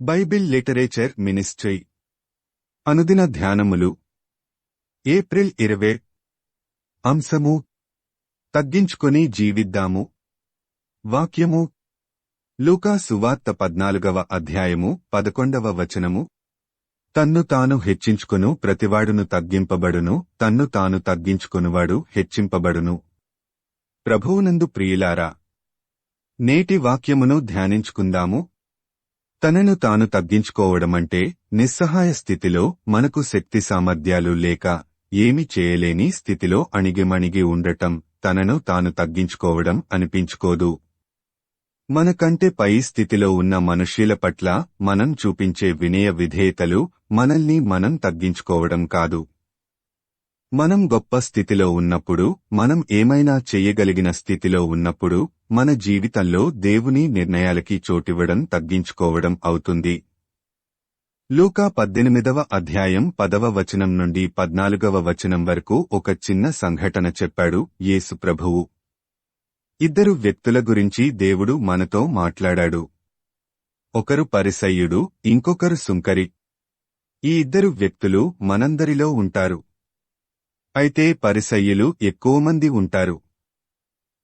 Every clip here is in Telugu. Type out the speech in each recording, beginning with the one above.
బైబిల్ లిటరేచర్ మినిస్ట్రీ అనుదిన ధ్యానములు ఏప్రిల్ 20 అంశము తగ్గించుకొని జీవిద్దాము. వాక్యము లూకా సువార్త 14వ అధ్యాయము 11వ వచనము. తన్ను తాను హెచ్చించుకొను ప్రతివాడును తగ్గింపబడును, తన్ను తాను తగ్గించుకొనువాడు హెచ్చింపబడును. ప్రభువునందు ప్రియులారా, నేటి వాక్యమును ధ్యానించుకుందాము. తనను తాను తగ్గించుకోవడమంటే నిస్సహాయ స్థితిలో, మనకు శక్తి సామర్థ్యాలు లేక ఏమి చేయలేని స్థితిలో అణిగిమణిగి ఉండటం తనను తాను తగ్గించుకోవడం అనిపించుకోదు. మనకంటే పై స్థితిలో ఉన్న మనుష్యుల పట్ల మనం చూపించే వినయ విధేయతలు మనల్ని మనం తగ్గించుకోవడం కాదు. మనం గొప్ప స్థితిలో ఉన్నప్పుడు, మనం ఏమైనా చెయ్యగలిగిన స్థితిలో ఉన్నప్పుడు మన జీవితంలో దేవుని నిర్ణయాలకి చోటివ్వడం తగ్గించుకోవడం అవుతుంది. లూకా 18వ అధ్యాయం 10వ వచనం నుండి 14వ వచనం వరకు ఒక చిన్న సంఘటన చెప్పాడు యేసు ప్రభువు. ఇద్దరు వ్యక్తుల గురించి దేవుడు మనతో మాట్లాడాడు. ఒకరు పరిసయ్యుడు, ఇంకొకరు సుంకరి. ఈ ఇద్దరు వ్యక్తులు మనందరిలో ఉంటారు. అయితే పరిసయ్యులు ఎక్కువ మంది ఉంటారు.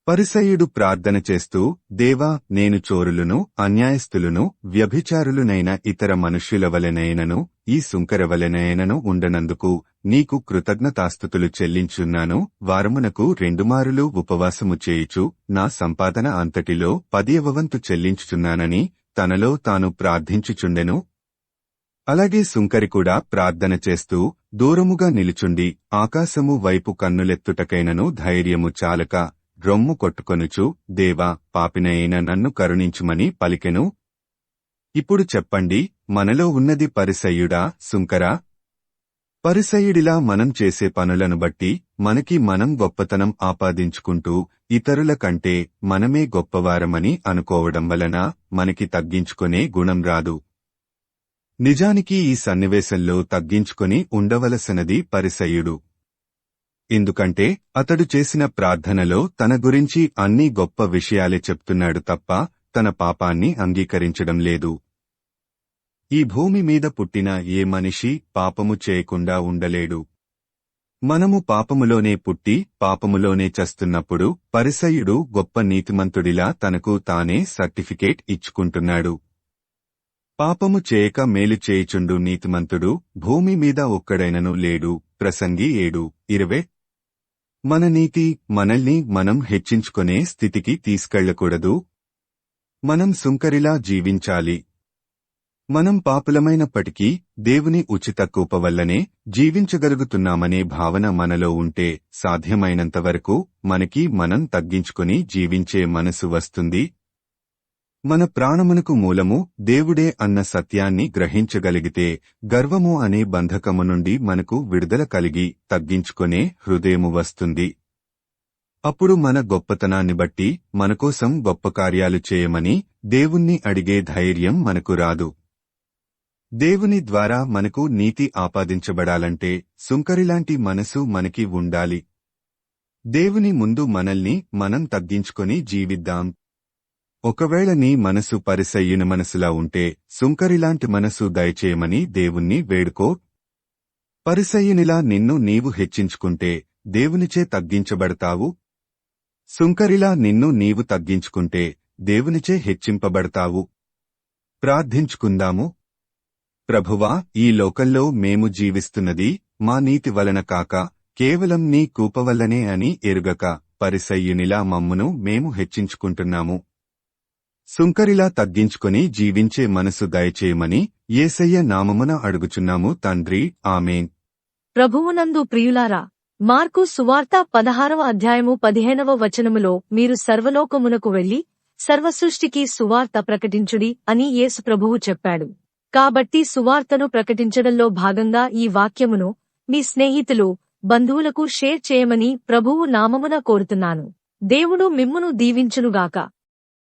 పరిసయ్యుడు ప్రార్థన చేస్తూ, దేవా, నేను చోరులను, అన్యాయస్థులను, వ్యభిచారులునైన ఇతర మనుష్యుల వలెనైనను ఈ సుంకర వలెనైనను ఉండనందుకు నీకు కృతజ్ఞతాస్తుతులు చెల్లించున్నాను. వారమునకు 2 మారులు ఉపవాసము చేయుచు నా సంపాదన అంతటిలో 10వ వంతు చెల్లించుచున్నానని తనలో తాను ప్రార్థించుచుండెను. అలాగే సుంకరి కూడా ప్రార్థన చేస్తూ దూరముగా నిలుచుండి ఆకాశము వైపు కన్నులెత్తుటకైనను ధైర్యము చాలక రొమ్ము కొట్టుకొనుచు, దేవా, పాపినైన నన్ను కరుణించుమని పలికెను. ఇప్పుడు చెప్పండి, మనలో ఉన్నది పరిసయ్యుడా, సుంకరా? పరిసయ్యుడిలా మనం చేసే పనులను బట్టి మనకి మనం గొప్పతనం ఆపాదించుకుంటూ ఇతరుల కంటే మనమే గొప్పవారమని అనుకోవడం వలన మనకి తగ్గించుకునే గుణం రాదు. నిజానికి ఈ సన్నివేశంలో తగ్గించుకొని ఉండవలసినది పరిసయ్యుడు. ఎందుకంటే అతడు చేసిన ప్రార్థనలో తన గురించి అన్ని గొప్ప విషయాలే చెప్తున్నాడు తప్ప తన పాపాన్ని అంగీకరించడం లేదు. ఈ భూమి మీద పుట్టిన ఏ మనిషి పాపము చేయకుండా ఉండలేడు. మనము పాపములోనే పుట్టి పాపములోనే చస్తున్నప్పుడు పరిసయ్యుడు గొప్ప నీతిమంతుడిలా తనకు తానే సర్టిఫికేట్ ఇచ్చుకుంటున్నాడు. పాపము చేయక మేలు చేయుచుండు నీతిమంతుడు భూమి మీద ఒక్కడైనను లేడు. ప్రసంగి 7:20. మన నీతి మనల్ని మనం హెచ్చించుకునే స్థితికి తీసుకెళ్లకూడదు. మనం సుంకరిలా జీవించాలి. మనం పాపులమైనప్పటికీ దేవుని ఉచిత కృప వల్లనే జీవించగలుగుతున్నామనే భావన మనలో ఉంటే సాధ్యమైనంతవరకు మనకి మనం తగ్గించుకుని జీవించే మనసు వస్తుంది. మన ప్రాణమునకు మూలము దేవుడే అన్న సత్యాన్ని గ్రహించగలిగితే గర్వము అనే బంధకము నుండి మనకు విడుదల కలిగి తగ్గించుకునే హృదయము వస్తుంది. అప్పుడు మన గొప్పతనాన్ని బట్టి మనకోసం గొప్ప కార్యాలు చేయమని దేవుణ్ణి అడిగే ధైర్యం మనకు రాదు. దేవుని ద్వారా మనకు నీతి ఆపాదించబడాలంటే సుంకరిలాంటి మనసు మనకి ఉండాలి. దేవుని ముందు మనల్ని మనం తగ్గించుకొని జీవిద్దాం. ఒకవేళ నీ మనసు పరిసయ్యుని మనసులా ఉంటే సుంకరిలాంటి మనసు దయచేయమని దేవుణ్ణి వేడుకో. పరిసయ్యునిలా నిన్ను నీవు హెచ్చించుకుంటే దేవునిచే తగ్గించబడతావు. సుంకరిలా నిన్ను నీవు తగ్గించుకుంటే దేవునిచే హెచ్చింపబడతావు. ప్రార్థించుకుందాము. ప్రభువా, ఈ లోకంలో మేము జీవిస్తున్నది మా నీతి వలన కాక కేవలం నీ కృప వల్లనే అని ఎరుగక పరిసయ్యునిలా మమ్మును మేము హెచ్చించుకుంటున్నాము. సుంకరిలా తగ్గించుకొని జీవించే మనసు దయచేయమని యేసయ్య నామమున అడుగుచున్నాము తండ్రి. ఆమేన్. ప్రభువునందు ప్రియులారా, మార్కు సువార్త 16వ అధ్యాయము 15వ వచనములో మీరు సర్వలోకమునకు వెళ్లి సర్వసృష్టికి సువార్త ప్రకటించుడి అని యేసు ప్రభువు చెప్పాడు. కాబట్టి సువార్తను ప్రకటించడంలో భాగంగా ఈ వాక్యమును మీ స్నేహితులు, బంధువులకు షేర్ చేయమని ప్రభువు నామమున కోరుతున్నాను. దేవుడు మిమ్మును దీవించునుగాక.